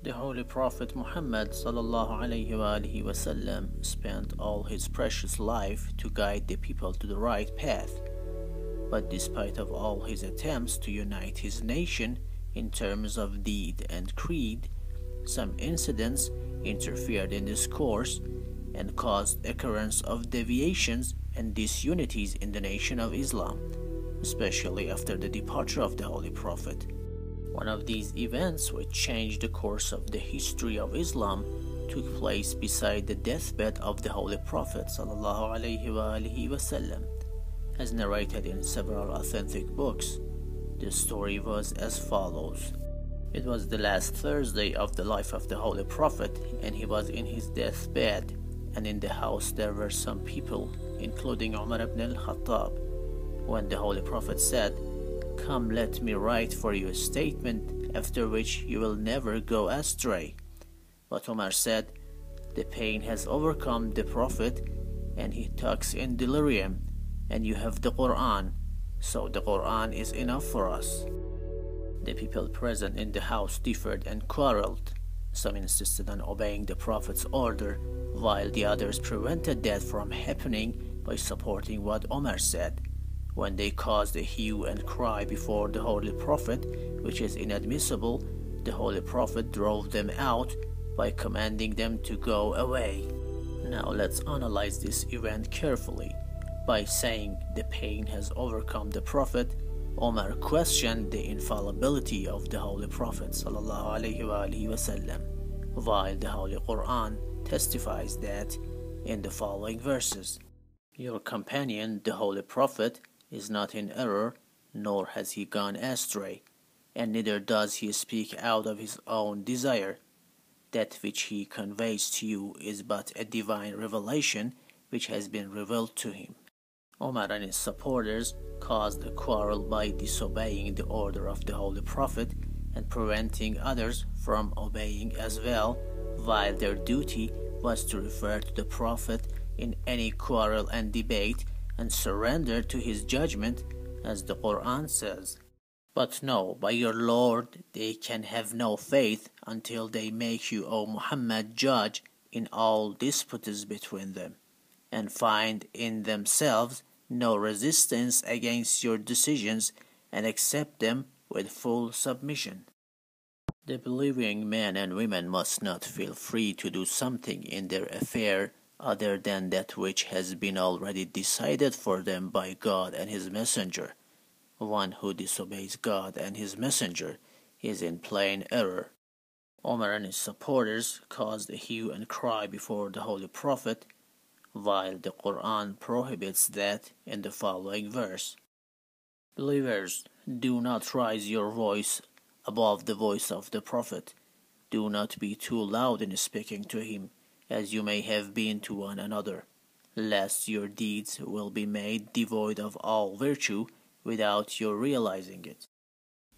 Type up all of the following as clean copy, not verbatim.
The Holy Prophet Muhammad ﷺ spent all his precious life to guide the people to the right path. But despite of all his attempts to unite his nation in terms of deed and creed, some incidents interfered in this course and caused occurrence of deviations and disunities in the nation of Islam, especially after the departure of the Holy Prophet. One of these events which changed the course of the history of Islam took place beside the deathbed of the Holy Prophet ﷺ. As narrated in several authentic books, the story was as follows. It was the last Thursday of the life of the Holy Prophet, and he was in his deathbed, and in the house there were some people, including Umar ibn al-Khattab. When the Holy Prophet said, "Come, let me write for you a statement, after which you will never go astray." But Umar said, "The pain has overcome the Prophet, and he talks in delirium, and you have the Quran, so the Quran is enough for us." The people present in the house differed and quarreled. Some insisted on obeying the Prophet's order, while the others prevented that from happening by supporting what Omar said. When they caused a hue and cry before the Holy Prophet, which is inadmissible, the Holy Prophet drove them out by commanding them to go away. Now let's analyze this event carefully. By saying the pain has overcome the Prophet, Omar questioned the infallibility of the Holy Prophet ﷺ, while the Holy Quran testifies that in the following verses, "Your companion, the Holy Prophet, is not in error, nor has he gone astray, and neither does he speak out of his own desire. That which he conveys to you is but a divine revelation which has been revealed to him." Omar and his supporters caused a quarrel by disobeying the order of the Holy Prophet and preventing others from obeying as well, while their duty was to refer to the Prophet in any quarrel and debate and surrender to his judgment, as the Quran says. "But no, by your Lord, they can have no faith until they make you, O Muhammad, judge in all disputes between them, and find in themselves no resistance against your decisions, and accept them with full submission." The believing men and women must not feel free to do something in their affair other than that which has been already decided for them by God and His Messenger. One who disobeys God and His Messenger is in plain error. Omar and his supporters caused a hue and cry before the Holy Prophet, while the Quran prohibits that in the following verse. "Believers, do not raise your voice above the voice of the Prophet. Do not be too loud in speaking to him, as you may have been to one another, lest your deeds will be made devoid of all virtue without your realizing it."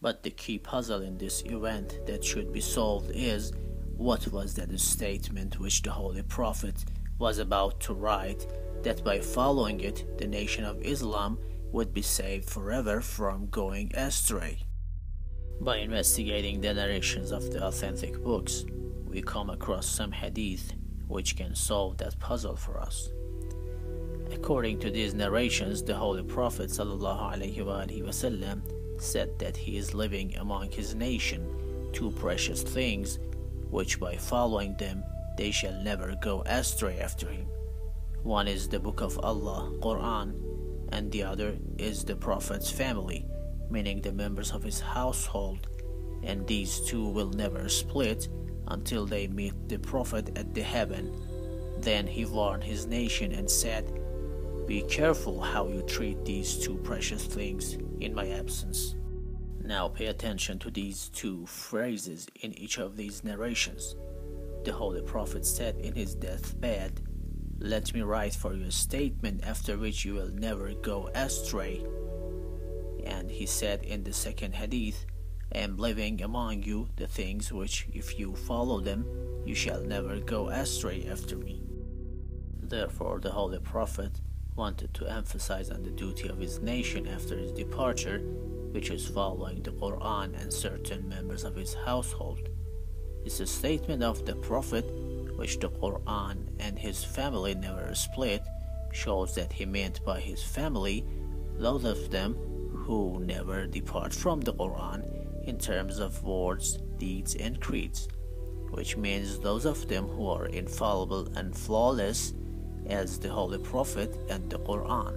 But the key puzzle in this event that should be solved is, what was that statement which the Holy Prophet was about to write, that by following it the nation of Islam would be saved forever from going astray? By investigating the narrations of the authentic books, we come across some hadith which can solve that puzzle for us. According to these narrations, the Holy Prophet ﷺ said that he is leaving among his nation two precious things, which by following them they shall never go astray after him. One is the Book of Allah, Quran, and the other is the Prophet's family, meaning the members of his household, and these two will never split until they meet the Prophet at the heaven. Then he warned his nation and said, "Be careful how you treat these two precious things in my absence." Now pay attention to these two phrases in each of these narrations. The Holy Prophet said in his deathbed, "Let me write for you a statement after which you will never go astray." And he said in the second hadith, "I am leaving among you the things which, if you follow them, you shall never go astray after me." Therefore, the Holy Prophet wanted to emphasize on the duty of his nation after his departure, which is following the Quran and certain members of his household. is a statement of the Prophet, which the Quran and his family never split, shows that he meant by his family those of them who never depart from the Quran in terms of words, deeds, and creeds, which means those of them who are infallible and flawless as the Holy Prophet and the Quran.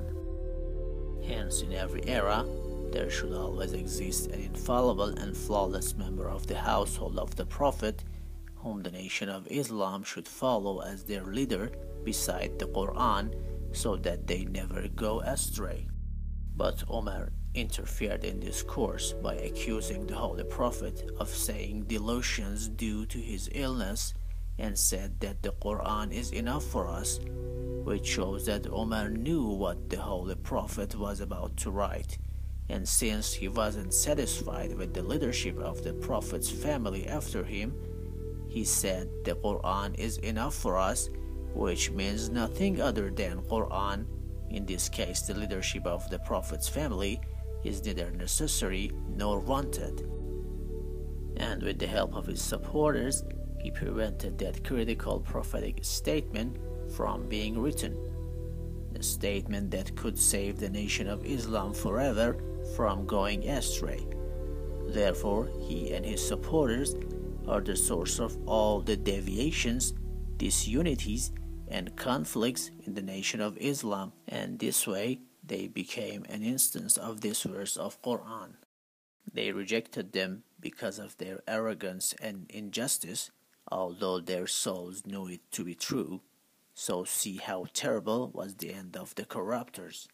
Hence, in every era, there should always exist an infallible and flawless member of the household of the Prophet, whom the nation of Islam should follow as their leader beside the Quran, so that they never go astray. But Umar interfered in this course by accusing the Holy Prophet of saying delusions due to his illness, and said that the Quran is enough for us, which shows that Umar knew what the Holy Prophet was about to write, and since he wasn't satisfied with the leadership of the Prophet's family after him, he said the Quran is enough for us, which means nothing other than Quran. In this case, the leadership of the Prophet's family is neither necessary nor wanted. And with the help of his supporters, he prevented that critical prophetic statement from being written, a statement that could save the nation of Islam forever from going astray. Therefore, he and his supporters are the source of all the deviations, disunities, and conflicts in the nation of Islam, and this way they became an instance of this verse of Quran. They rejected them because of their arrogance and injustice, although their souls knew it to be true. So see how terrible was the end of the corruptors.